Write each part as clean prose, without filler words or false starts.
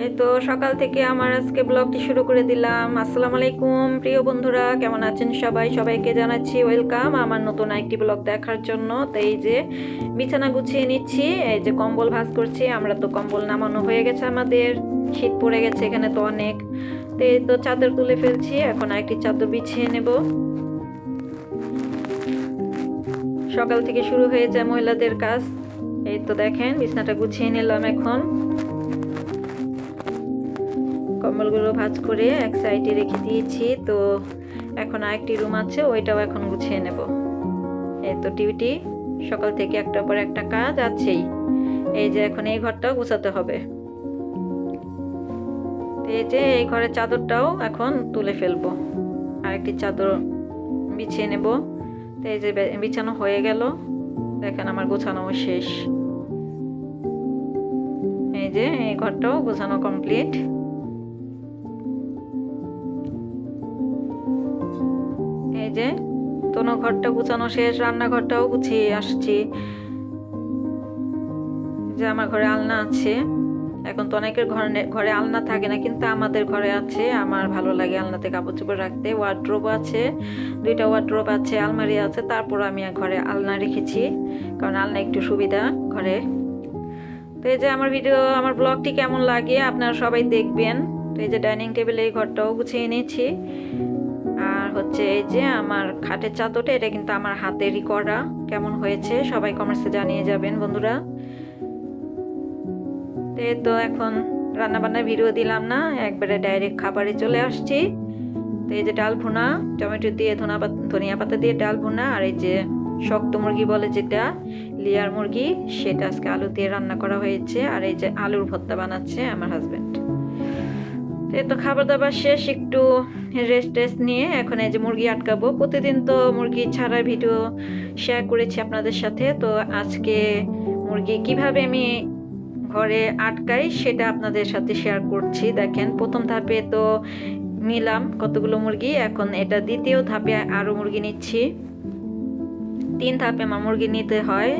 এই তো সকাল থেকে আমার আজকে ব্লগটি শুরু করে দিলাম। আসসালামু আলাইকুম প্রিয় বন্ধুরা, কেমন আছেন সবাই? সবাইকে জানাচ্ছি ওয়েলকাম আমার নতুন একটি ব্লগ দেখার জন্য। তো এই যে বিছানা গুছিয়ে নিচ্ছি, এই যে কম্বল ভাঁজ করছি। আমরা তো কম্বল নামানো হয়ে গেছে, আমাদের শীত পড়ে গেছে এখানে তো অনেক। তো এই তো চাদর তুলে ফেলছি, এখন আরেকটি চাদর বিছিয়ে নেব। সকাল থেকে শুরু হয়ে যায় মহিলাদের কাজ। এই তো দেখেন বিছানাটা গুছিয়ে নিলাম, এখন কম্বলগুলো ভাঁজ করে এক সাইডে রেখে দিয়েছি। তো এখন আরেকটি রুম আছে, ওইটাও এখন গুছিয়ে নেব। এই তো টিভিটি সকাল থেকে একটার পর একটা কাজ আছেই। এই যে এখন এই ঘরটাও গুছাতে হবে। এই যে এই ঘরের চাদরটাও এখন তুলে ফেলবো, আরেকটি চাদর বিছিয়ে নেব। তো এই যে বিছানো হয়ে গেল, দেখেন আমার গোছানো শেষ। এই যে এই ঘরটাও গোছানো কমপ্লিট। এই যে তোনো ঘরটা গুছানো শেষ, রান্নাঘরটাও গুছিয়ে আসছি। যে আমার ঘরে আলনা আছে, এখন তো অনেকের ঘরে আলনা থাকে না, কিন্তু আমাদের ঘরে আছে। আমার ভালো লাগে আলনাতে কাপড় চোপড় রাখতে। ওয়ার্ড্রোব আছে, দুইটা ওয়ার্ড্রোব আছে, আলমারি আছে। তারপর আমি ঘরে আলনা রেখেছি, কারণ আলনা একটু সুবিধা ঘরে। তো এই যে আমার ব্লগটি কেমন লাগে আপনারা সবাই দেখবেন। তো এই যে ডাইনিং টেবিলে এই ঘরটাও গুছিয়ে নিয়েছি। আর হচ্ছে এই যে আমার খাটের চাদরটা, এটা কিন্তু আমার হাতেরই করা। কেমন হয়েছে সবাই কমেন্টসে জানিয়ে যাবেন বন্ধুরা। তো এখন রান্না বান্নার ভিডিও দিলাম না, একবারে ডাইরেক্ট খাবারে চলে আসছি। তো এই যে ডাল ভুনা, টমেটো দিয়ে ধনিয়া পাতা দিয়ে ডাল ভুনা, আর এই যে শক্ত মুরগি বলে যেটা, লেয়ার মুরগি, সেটা আজকে আলু দিয়ে রান্না করা হয়েছে। আর এই যে আলুর ভর্তা বানাচ্ছে আমার হাজবেন্ড। এই তো খাবার দাবার শেষ, একটু রেস্ট নিয়ে এখন এই যে মুরগি আটকাবো। প্রতিদিন তো মুরগি ছাড়ার ভিডিও শেয়ার করেছি আপনাদের সাথে। তো আজকে মুরগি কিভাবে আমি ঘরে আটকাই সেটা আপনাদের সাথে শেয়ার করছি। দেখেন প্রথম ধাপে তো নিলাম কতগুলো মুরগি, এখন এটা দ্বিতীয় ধাপে আরো মুরগি নিচ্ছি। 3 ধাপে আমার মুরগি নিতে হয়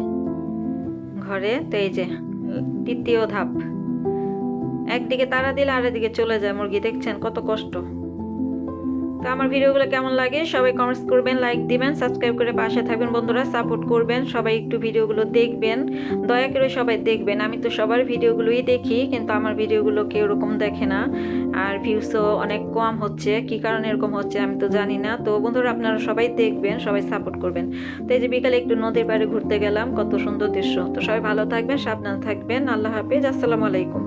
ঘরে। তো এই যে তৃতীয় ধাপ, একদিকে তাড়া দিলে আরেকদিকে চলে যায় মুরগি, দেখছেন কত কষ্ট। তো আমার ভিডিওগুলো কেমন লাগে সবাই কমেন্টস করবেন, লাইক দিবেন, সাবস্ক্রাইব করে পাশে থাকবেন বন্ধুরা, সাপোর্ট করবেন। সবাই একটু ভিডিওগুলো দেখবেন, দয়া করে সবাই দেখবেন। আমি তো সবার ভিডিওগুলোই দেখি, কিন্তু আমার ভিডিওগুলো কেউ ওরকম দেখে না, আর ভিউসও অনেক কম হচ্ছে। কি কারণে এরকম হচ্ছে আমি তো জানি না। তো বন্ধুরা আপনারা সবাই দেখবেন, সবাই সাপোর্ট করবেন। তো এই যে বিকালে একটু নদীর পাড়ে ঘুরতে গেলাম, কত সুন্দর দৃশ্য। তো সবাই ভালো থাকবেন, সাবধানে থাকবেন। আল্লাহ হাফেজ, আসসালামু আলাইকুম।